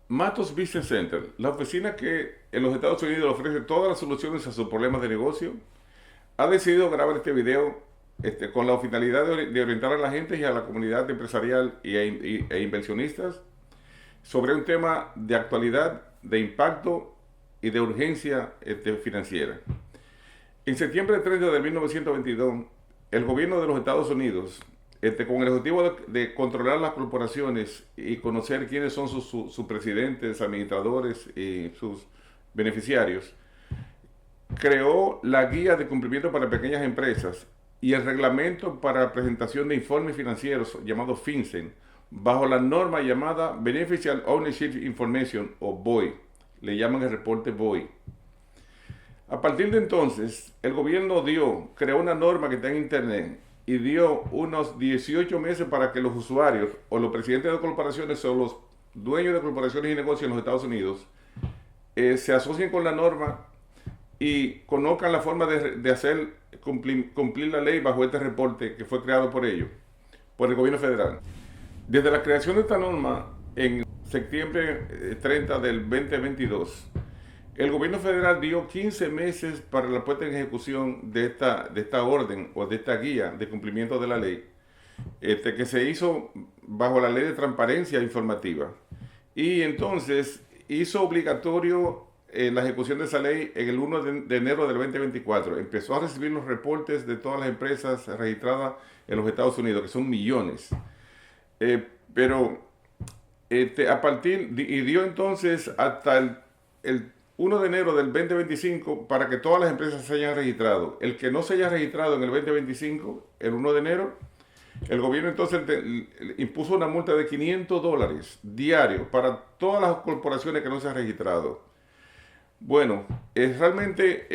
Matos Business Center, la oficina que en los Estados Unidos ofrece todas las soluciones a sus problemas de negocio, ha decidido grabar este video con la finalidad de orientar a la gente y a la comunidad empresarial e inversionistas sobre un tema de actualidad, de impacto y de urgencia financiera. En septiembre 30 de 1922, el gobierno de los Estados Unidos, con el objetivo de controlar las corporaciones y conocer quiénes son sus presidentes, administradores y sus beneficiarios, creó la Guía de Cumplimiento para Pequeñas Empresas y el Reglamento para la Presentación de Informes Financieros llamado FinCEN, bajo la norma llamada Beneficial Ownership Information o BOI. Le llaman el reporte BOI. A partir de entonces, el gobierno creó una norma que está en internet y dio unos 18 meses para que los usuarios o los presidentes de corporaciones o los dueños de corporaciones y negocios en los Estados Unidos se asocien con la norma y conozcan la forma de hacer cumplir la ley bajo este reporte que fue creado por ellos, por el gobierno federal. Desde la creación de esta norma en septiembre 30 del 2022, el gobierno federal dio 15 meses para la puesta en ejecución de esta orden o de esta guía de cumplimiento de la ley, que se hizo bajo la ley de transparencia informativa. Y entonces hizo obligatorio la ejecución de esa ley en el 1 de enero del 2024. Empezó a recibir los reportes de todas las empresas registradas en los Estados Unidos, que son millones. Pero y dio entonces hasta el 1 de enero del 2025 para que todas las empresas se hayan registrado. El que no se haya registrado en el 2025, el 1 de enero, el gobierno entonces impuso una multa de $500 diarios para todas las corporaciones que no se han registrado. Bueno, realmente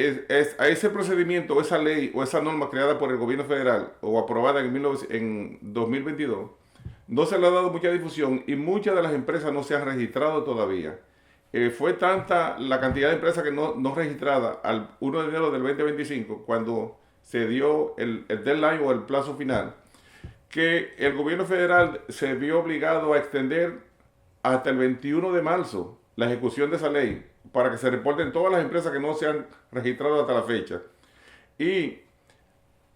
a ese procedimiento, esa ley o esa norma creada por el gobierno federal o aprobada en 2022, no se le ha dado mucha difusión y muchas de las empresas no se han registrado todavía. Fue tanta la cantidad de empresas que no registradas al 1 de enero del 2025, cuando se dio el deadline o el plazo final, que el gobierno federal se vio obligado a extender hasta el 21 de marzo la ejecución de esa ley para que se reporten todas las empresas que no se han registrado hasta la fecha. Y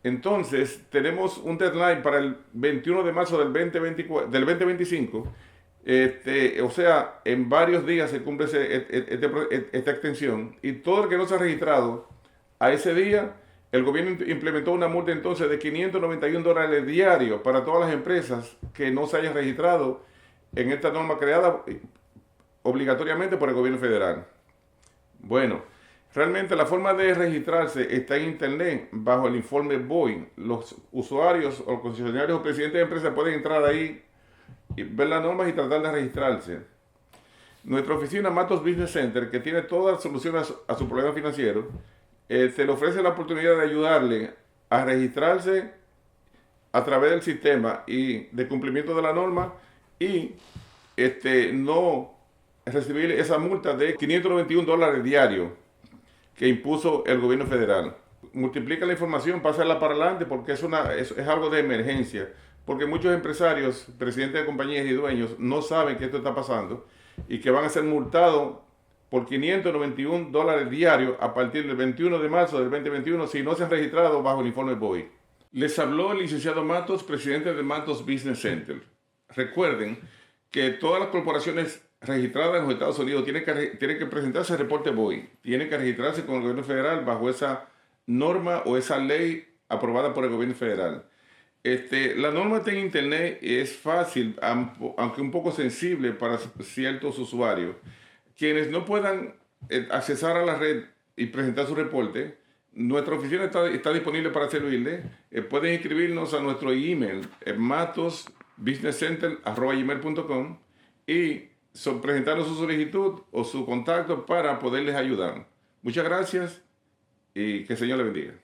entonces tenemos un deadline para el 21 de marzo del 2025. O sea, en varios días se cumple esta extensión y todo el que no se ha registrado a ese día, el gobierno implementó una multa entonces de $591 diarios para todas las empresas que no se hayan registrado en esta norma creada obligatoriamente por el gobierno federal. Bueno, realmente la forma de registrarse está en internet bajo el informe BOI. Los usuarios o concesionarios o presidentes de empresas pueden entrar ahí y ver las normas y tratar de registrarse. Nuestra oficina Matos Business Center, que tiene todas las soluciones a su problema financiero, se le ofrece la oportunidad de ayudarle a registrarse a través del sistema y de cumplimiento de la norma y no recibir esa multa de $591 diarios que impuso el gobierno federal. Multiplica la información, pásala para adelante porque es algo de emergencia. Porque muchos empresarios, presidentes de compañías y dueños no saben que esto está pasando y que van a ser multados por $591 diarios a partir del 21 de marzo del 2021 si no se han registrado bajo el informe BOI. Les habló el licenciado Matos, presidente de Matos Business Center. Recuerden que todas las corporaciones registradas en los Estados Unidos tienen que presentarse el reporte BOI. Tienen que registrarse con el gobierno federal bajo esa norma o esa ley aprobada por el gobierno federal. La norma está en internet, es fácil, aunque un poco sensible para ciertos usuarios. Quienes no puedan accesar a la red y presentar su reporte, nuestra oficina está disponible para servirle. Pueden inscribirnos a nuestro email, matosbusinesscenter@gmail.com y presentarnos su solicitud o su contacto para poderles ayudar. Muchas gracias y que el Señor les bendiga.